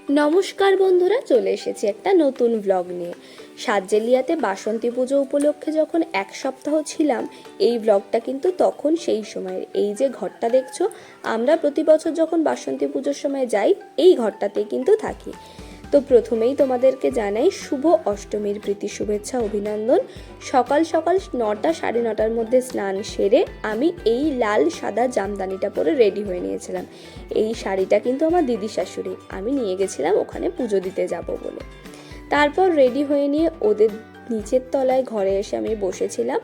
নমস্কার বন্ধুরা, চলে এসেছি একটা নতুন ব্লগ নিয়ে। সাতজেলিয়াতে বাসন্তী পুজো উপলক্ষে যখন এক সপ্তাহ ছিলাম, এই ব্লগটা কিন্তু তখন সেই সময়ের। এই যে ঘরটা দেখছো, আমরা প্রতি বছর যখন বাসন্তী পুজোর সময় যাই, এই ঘরটাতে কিন্তু থাকি। তো প্রথমেই তোমাদেরকে জানাই শুভ অষ্টমীর প্রীতি শুভেচ্ছা অভিনন্দন। সকাল সকাল 9টা সাড়ে 9টার মধ্যে স্নান সেরে আমি এই লাল সাদা জামদানিটা পরে রেডি হয়ে নিয়েছিলাম। এই শাড়িটা কিন্তু আমার দিদি শাশুড়ি, আমি নিয়ে গেছিলাম ওখানে পুজো দিতে যাব বলে। তারপর রেডি হয়ে নিয়ে ওদের নিচের তলায় ঘরে এসে আমি বসেছিলাম।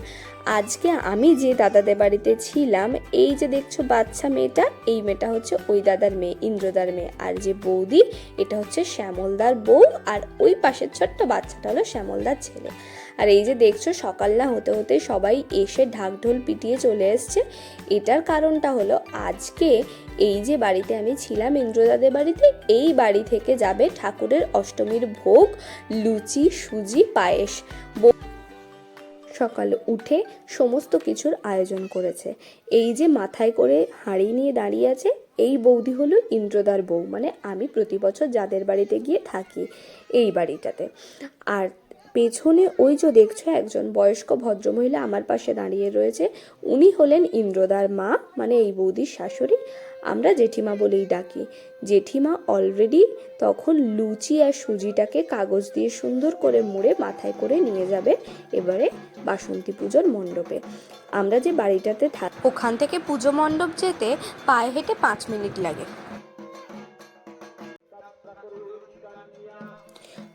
আজকে আমি যে দাদাদের বাড়িতে ছিলাম, এই যে দেখছো বাচ্চা মেয়েটা, এই মেয়েটা হচ্ছে ওই দাদার মেয়ে, ইন্দ্রদার মেয়ে। আর যে বৌদি, এটা হচ্ছে শ্যামলদার বউ। আর ওই পাশের ছোট্ট বাচ্চাটা হলো শ্যামলদার ছেলে। আর এই যে দেখছো সকাল না হতে হতে সবাই এসে ঢাকঢোল পিটিয়ে চলে এসছে। এটার কারণটা হলো আজকে এই যে বাড়িতে আমি ছিলাম ইন্দ্রদাদের বাড়িতে, এই বাড়ি থেকে যাবে ঠাকুরের অষ্টমীর ভোগ, লুচি, সুজি, পায়েস। সকালে উঠে সমস্ত কিছুর আয়োজন করেছে। এই যে মাথায় করে হাঁড়ি নিয়ে দাঁড়িয়ে আছে, এই বৌদি হলো ইন্দ্রদার বউ, মানে আমি প্রতি বছর যাদের বাড়িতে গিয়ে থাকি এই বাড়িটাতে। আর পেছনে ওই যে দেখছো একজন বয়স্ক ভদ্রমহিলা আমার পাশে দাঁড়িয়ে রয়েছে, উনি হলেন ইন্দ্রদার মা, মানে এই বৌদির শাশুড়ি। আমরা জেঠিমা বলেই ডাকি। জেঠিমা অলরেডি তখন লুচি আর সুজিটাকে কাগজ দিয়ে সুন্দর করে মুড়ে মাথায় করে নিয়ে যাবে এবারে বাসন্তী পুজোর মণ্ডপে। আমরা যে বাড়িটাতে থাকি ওখান থেকে পুজো মণ্ডপ যেতে পায়ে হেঁটে 5 মিনিট লাগে।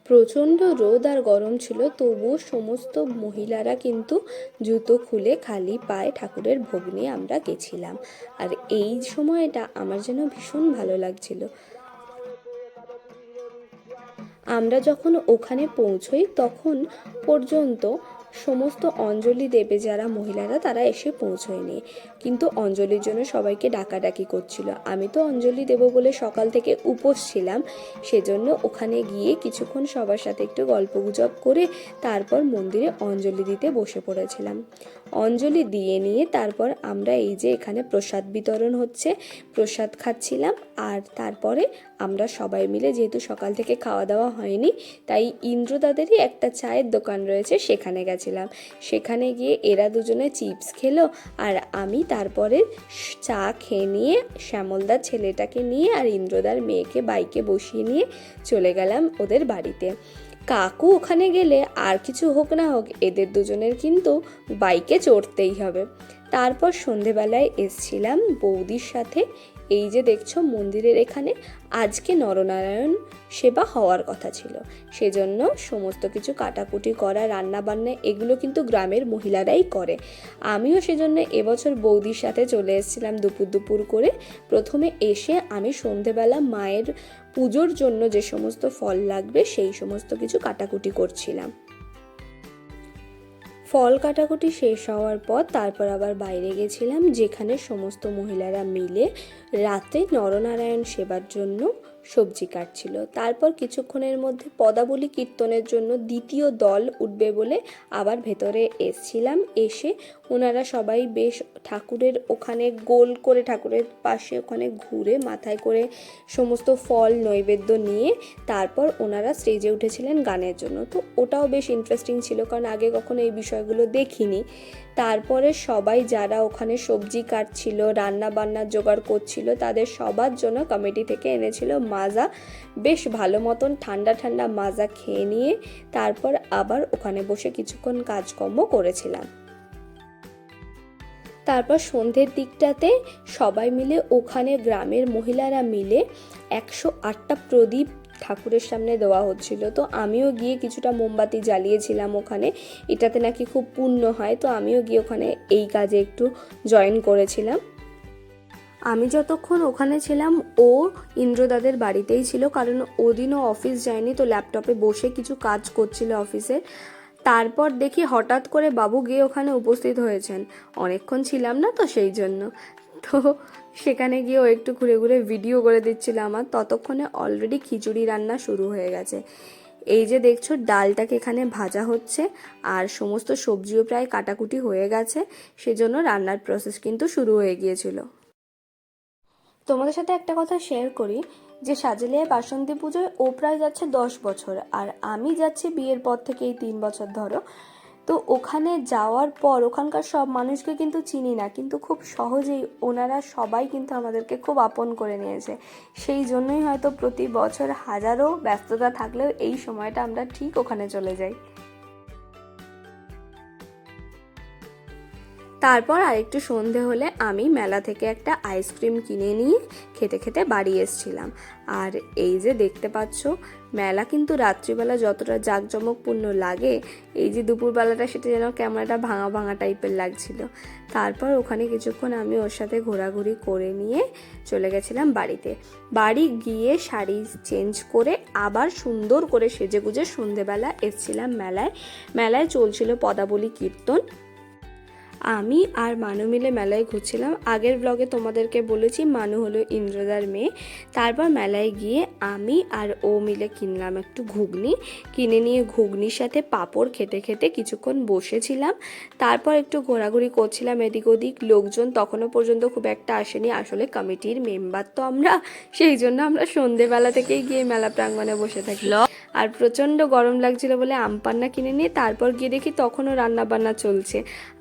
প্রচণ্ড রোদ আর গরম ছিল, তবুও সমস্ত মহিলারা কিন্তু জুতো খুলে খালি পায়ে ঠাকুরের ভোগ নিয়ে আমরা গেছিলাম। আর এই সময়টা আমার যেন ভীষণ ভালো লাগছিল। আমরা যখন ওখানে পৌঁছই তখন পর্যন্ত সমস্ত অঞ্জলি দেবে যারা মহিলারা, তারা এসে পৌঁছয়নি, কিন্তু অঞ্জলির জন্য সবাইকে ডাকাডাকি করছিল। আমি তো অঞ্জলি দেব বলে সকাল থেকে উপোস ছিলাম, সেজন্য ওখানে গিয়ে কিছুক্ষণ সবার সাথে একটু গল্পগুজব করে তারপর মন্দিরে অঞ্জলি দিতে বসে পড়েছিলাম। অঞ্জলি দিয়ে নিয়ে তারপর আমরা এই যে এখানে প্রসাদ বিতরণ হচ্ছে, প্রসাদ খাচ্ছিলাম। আর তারপরে আমরা সবাই মিলে, যেহেতু সকাল থেকে খাওয়া দাওয়া হয়নি, তাই ইন্দ্রদাদেরই একটা চায়ের দোকান রয়েছে, সেখানে গেছিলাম। সেখানে গিয়ে এরা দুজনে চিপস খেলো, আর আমি তারপরে চা খেয়ে নিয়ে শ্যামলদার ছেলেটাকে নিয়ে আর ইন্দ্রদার মেয়েকে বাইকে বসিয়ে নিয়ে চলে গেলাম ওদের বাড়িতে। কাকু ওখানে গেলে আর কিছু হোক না হোক, এদের দুজনের কিন্তু বাইকে চড়তেই হবে। তারপর সন্ধেবেলায় এসছিলাম বৌদির সাথে। এই যে দেখছো মন্দিরের এখানে আজকে নরনারায়ণ সেবা হওয়ার কথা ছিল, সেজন্য সমস্ত কিছু কাটাকুটি করা, রান্না বান্না এগুলো কিন্তু গ্রামের মহিলারাই করে। আমিও সেজন্য এবছর বৌদির সাথে চলে এসেছিলাম দুপুর করে। প্রথমে এসে আমি সন্ধেবেলা মায়ের পুজোর জন্য যে সমস্ত ফল লাগবে সেই সমস্ত কিছু কাটাকুটি করছিলাম। ফল কাটাকুটি শেষ হওয়ার পর তারপর আবার বাইরে গেছিলাম, যেখানে সমস্ত মহিলারা মিলে রাতে নরনারায়ণ সেবার জন্য সবজি কাটছিল। তারপর কিছুক্ষণের মধ্যে পদাবলী কীর্তনের জন্য দ্বিতীয় দল উঠবে বলে আবার ভেতরে এসছিলাম। এসে ওনারা সবাই বেশ ঠাকুরের ওখানে গোল করে ঠাকুরের পাশে ওখানে ঘুরে মাথায় করে সমস্ত ফল নৈবেদ্য নিয়ে তারপর ওনারা স্টেজে উঠেছিলেন গানের জন্য। তো ওটাও বেশ ইন্টারেস্টিং ছিল, কারণ আগে কখনো এই বিষয়গুলো দেখিনি। তারপরে সবাই যারা ওখানে সবজি কাটছিল, রান্না বান্নার জোগাড় করছিল, তাদের সবার জন্য কমিটি থেকে এনেছিল মাজা। বেশ ভালো মতন ঠান্ডা ঠান্ডা মাজা খেয়ে নিয়ে তারপর আবার ওখানে বসে কিছুক্ষণ কাজকর্ম করেছিলাম। তারপর সন্ধ্যের দিকটাতে সবাই মিলে ওখানে গ্রামের মহিলারা মিলে 108টা প্রদীপ ঠাকুরের সামনে দেওয়া হচ্ছিল। তো আমিও গিয়ে কিছুটা মোমবাতি জ্বালিয়েছিলাম ওখানে, এটাতে নাকি খুব পুণ্য হয়, তো আমিও গিয়ে ওখানে এই কাজে একটু জয়েন করেছিলাম। আমি যতক্ষণ ওখানে ছিলাম ও ইন্দ্রদাদের বাড়িতেই ছিল, কারণ ওদিনও অফিস যায়নি, তো ল্যাপটপে বসে কিছু কাজ করছিল অফিসে। তারপর দেখি হঠাৎ করে বাবু গিয়ে ওখানে উপস্থিত হয়েছেন। অনেকক্ষণ ছিলাম না তো সেই জন্য, তো সেখানে গিয়ে ও একটু ঘুরে ঘুরে ভিডিও করে দিচ্ছিল আমার। ততক্ষণে অলরেডি খিচুড়ি রান্না শুরু হয়ে গেছে। এই যে দেখছো ডালটাকে এখানে ভাজা হচ্ছে, আর সমস্ত সবজিও প্রায় কাটাকুটি হয়ে গেছে, সেজন্য রান্নার প্রসেস কিন্তু শুরু হয়ে গিয়েছিল। তোমাদের সাথে একটা কথা শেয়ার করি, যে সাজেলিয়ায় বাসন্তী পুজোয় ও প্রায় যাচ্ছে 10 বছর, আর আমি যাচ্ছি বিয়ের পর থেকে এই 3 বছর ধরো। তো ওখানে যাওয়ার পর ওখানকার সব মানুষকে কিন্তু চিনি না, কিন্তু খুব সহজেই ওনারা সবাই কিন্তু আমাদেরকে খুব আপন করে নিয়েছে। সেই জন্যই হয়তো প্রতি বছর হাজারো ব্যস্ততা থাকলেও এই সময়টা আমরা ঠিক ওখানে চলে যাই। তারপর আরেকটু সন্ধে হলে আমি মেলা থেকে একটা আইসক্রিম কিনে নিয়ে খেতে খেতে বাড়ি এসেছিলাম। আর এই যে দেখতে পাচ্ছ, মেলা কিন্তু রাত্রিবেলা যতটা জাঁকজমকপূর্ণ লাগে, এই যে দুপুরবেলাটা সেটা যেন ক্যামেরাটা ভাঙা ভাঙা টাইপের লাগছিল। তারপর ওখানে কিছুক্ষণ আমি ওর সাথে ঘোরাঘুরি করে নিয়ে চলে গেছিলাম বাড়িতে। বাড়ি গিয়ে শাড়ি চেঞ্জ করে আবার সুন্দর করে সেজেগুজে সন্ধেবেলা এসেছিলাম মেলায়। মেলায় চলছিল পদাবলী কীর্তন। আমি আর মানু মিলে মেলায় ঘুরছিলাম। আগের ব্লগে তোমাদেরকে বলেছি মানু হলো ইন্দ্রদার মেয়ে। তারপর মেলায় গিয়ে আমি আর ও মিলে কিনলাম একটু ঘুগনি, কিনে নিয়ে ঘুগনির সাথে পাঁপড় খেতে খেতে কিছুক্ষণ বসেছিলাম। তারপর একটু ঘোরাঘুরি করছিলাম এদিক ওদিক। লোকজন তখনও পর্যন্ত খুব একটা আসেনি, আসলে কমিটির মেম্বার তো আমরা, সেই জন্য আমরা সন্ধেবেলা থেকেই গিয়ে মেলা প্রাঙ্গণে বসে থাকি। আর প্রচণ্ড গরম লাগছিল বলে আমপান্না কিনে নিয়ে তারপর গিয়ে দেখি তখনও রান্নাবান্না চলছে।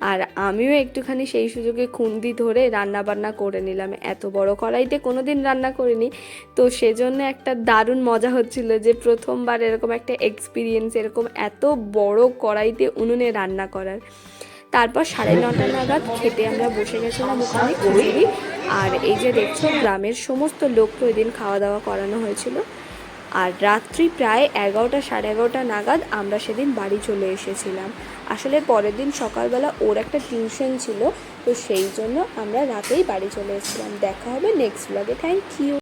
আর আমিও একটুখানি সেই সুযোগে খুন্তি ধরে রান্নাবান্না করে নিলাম। এত বড় কড়াইতে কোনো দিন রান্না করিনি, তো সেজন্য একটা দারুণ মজা হচ্ছিল যে প্রথমবার এরকম একটা এক্সপিরিয়েন্স, এরকম এত বড় কড়াইতে উনুনে রান্না করার। তারপর 9:30 নাগাদ খেতে আমরা বসে গেছিলাম ওখানে খিচুড়ি। আর এই যে দেখছো, গ্রামের সমস্ত লোককে ওই দিন খাওয়া দাওয়া করানো হয়েছিল। আর রাত্রি প্রায় 11টা 11:30 নাগাদ আমরা সেদিন বাড়ি চলে এসেছিলাম। আসলে পরের দিন সকালবেলা ওর একটা টিউশন ছিল, তো সেই জন্য আমরা রাতেই বাড়ি চলে এসেছিলাম। দেখা হবে নেক্সট ব্লগে। Thank you.